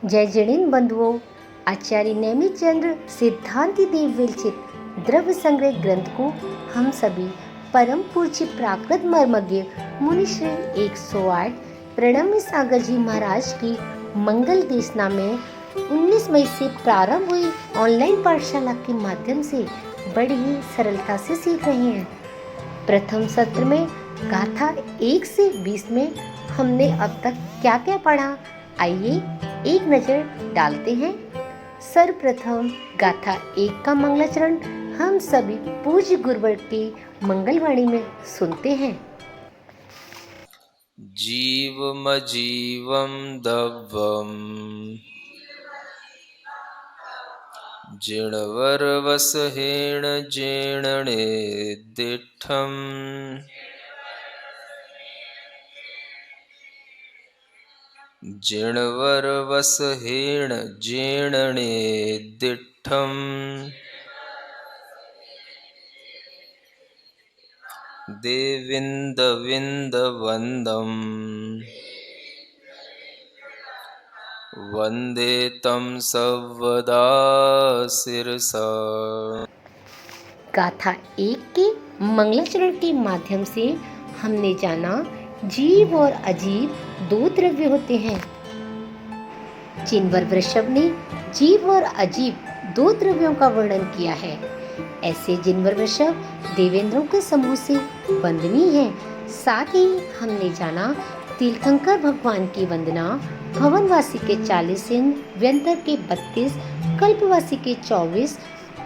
जय जैन बंधुओं, आचार्य नेमिचंद्र सिद्धांति देव विरचित द्रव्य संग्रह ग्रंथ को हम सभी परम पूज्य प्राकृत मर्मज्ञ मुनिश्री 108 प्रणम्य सागर जी महाराज की मंगल देशना में 19 मई से प्रारंभ हुई ऑनलाइन पाठशाला के माध्यम से बड़ी ही सरलता से सीख रहे हैं। प्रथम सत्र में गाथा 1 से 20 में हमने अब तक क्या क्या पढ़ा, आइए एक नजर डालते हैं। सर्वप्रथम गाथा 1 का मंगलाचरण हम सभी पूज्य गुरुवर की मंगलवाणी में सुनते हैं। जीवमजीवं दव्वम् जिणवरवसहेण जेणणे दिठम् जिणवरवसहेण जेणणे दिठम् देविन्दविन्दवन्दम् वन्दे तं सर्वदा शिरसा। गाथा 1 के मंगलाचरण के माध्यम से हमने जाना जीव और अजीव दो द्रव्य होते हैं। चिन्वर वृषभ ने जीव और अजीव दो द्रव्यों का वर्णन किया है। ऐसे जिनवर वृषभ देवेंद्रों के समूह से वंदनीय है। साथ ही हमने जाना तीर्थंकर भगवान की वंदना भवनवासी के 40 इंद्र, व्यंतर के 32, कल्पवासी के 24,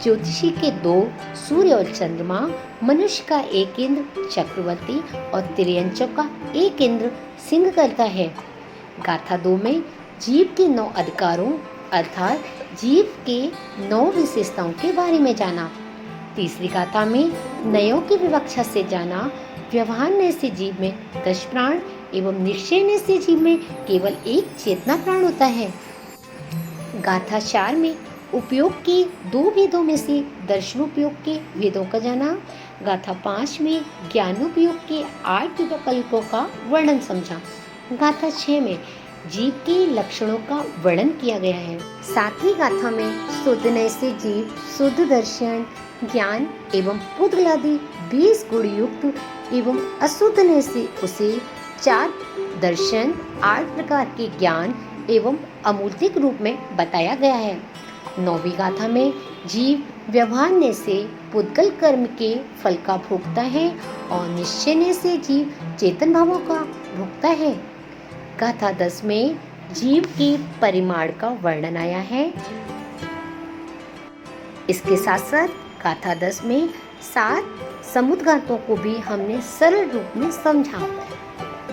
ज्योतिषी के 2, सूर्य और चंद्रमा, मनुष्य का 1 इंद्र चक्रवर्ती और तिर्यंचक का 1 इंद्र सिंह करता है। गाथा 2 में जीव के 9 अधिकारों अर्थात जीव के 9 विशेषताओं के बारे में जाना। तीसरी गाथा में नयों की विवक्षा से जाना व्यवहार से जीव में 10 प्राण एवं निश्चय से जीव में केवल 1 चेतना प्राण होता है। गाथा 4 में उपयोग के 2 वेदों में से दर्शनोपयोग के वेदों का जाना। गाथा 5 में ज्ञानोपयोग के 8 विकल्पों का वर्णन समझा। गाथा 6 में जीव के लक्षणों का वर्णन किया गया है। सातवीं गाथा में शुद्ध नय से जीव शुद्ध दर्शन ज्ञान एवं पुद्गलादि 20 गुण युक्त एवं अशुद्ध नय से उसे 4 दर्शन 8 प्रकार के ज्ञान एवं अमूर्तिक रूप में बताया गया है। 9वीं गाथा में जीव व्यवहार से पुद्गल कर्म के फल का भोगता है और निश्चय से जीव चेतन भावों का भोगता है। गाथा 10 में जीव के परिमाण का वर्णन आया है। इसके साथ साथ गाथा 10 में 7 समुद्घातों को भी हमने सरल रूप में समझा।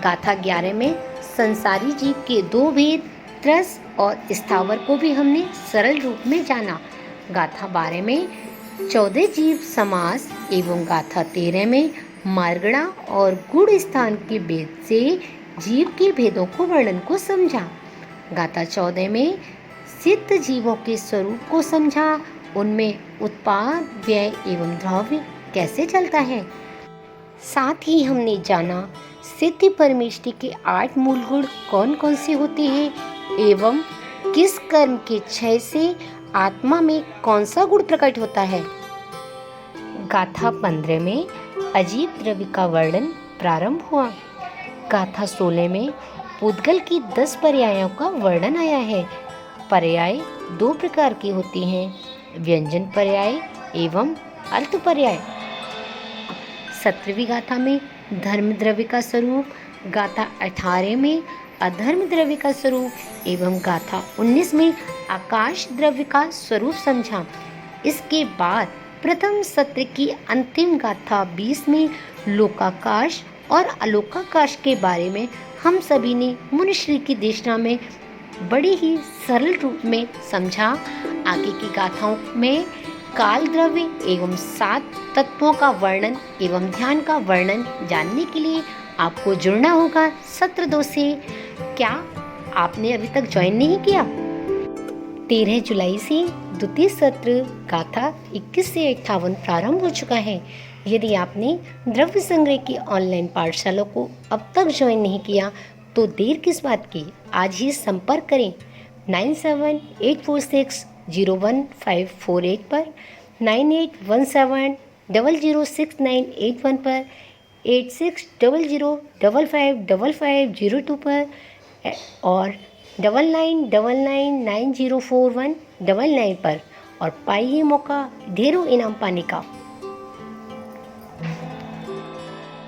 गाथा 11 में संसारी जीव के 2 भेद त्रस और स्थावर को भी हमने सरल रूप में जाना। गाथा 12 में 14 जीव समास एवं गाथा 13 में मार्गणा और गुण स्थान के भेद से जीव के भेदों को वर्णन को समझा। गाथा 14 में सिद्ध जीवों के स्वरूप को समझा, उनमें उत्पाद व्यय एवं द्रव्य कैसे चलता है। साथ ही हमने जाना सिद्ध परमेष्टि के 8 मूल गुण कौन कौन से होते हैं एवं किस कर्म के क्षय से आत्मा में कौन सा गुण प्रकट होता है। गाथा 15 में अजीव द्रव्य का वर्णन प्रारंभ हुआ। गाथा 16 में पुद्गल की 10 पर्यायों का वर्णन आया है। पर्याय 2 प्रकार की होती हैं, व्यंजन पर्याय एवं अर्थ पर्याय। 17वीं गाथा में धर्म द्रव्य का स्वरूप, गाथा 18 में अधर्म द्रव्य का स्वरूप एवं गाथा 19 में आकाश द्रव्य का स्वरूप समझा। इसके बाद प्रथम सत्र की अंतिम गाथा 20 में लोकाकाश और अलोकाकाश के बारे में हम सभी ने मुनिश्री की देशना में बड़ी ही सरल रूप में समझा। आगे की गाथाओं में काल द्रव्य एवं 7 तत्वों का वर्णन एवं ध्यान का वर्णन जानने के लिए आपको जुड़ना होगा सत्र 2 से। क्या आपने अभी तक ज्वाइन नहीं किया? 13 जुलाई से द्वितीय सत्र गाथा 21 से 58 प्रारंभ हो चुका है। यदि आपने द्रव्य संग्रह की ऑनलाइन पाठशाला को अब तक ज्वाइन नहीं किया तो देर किस बात की, आज ही संपर्क करें। 9784601548 पर, 9817006981 पर, 8600555502 पर और 9999904199 पर। और पाइए मौका ढेरों इनाम पाने का।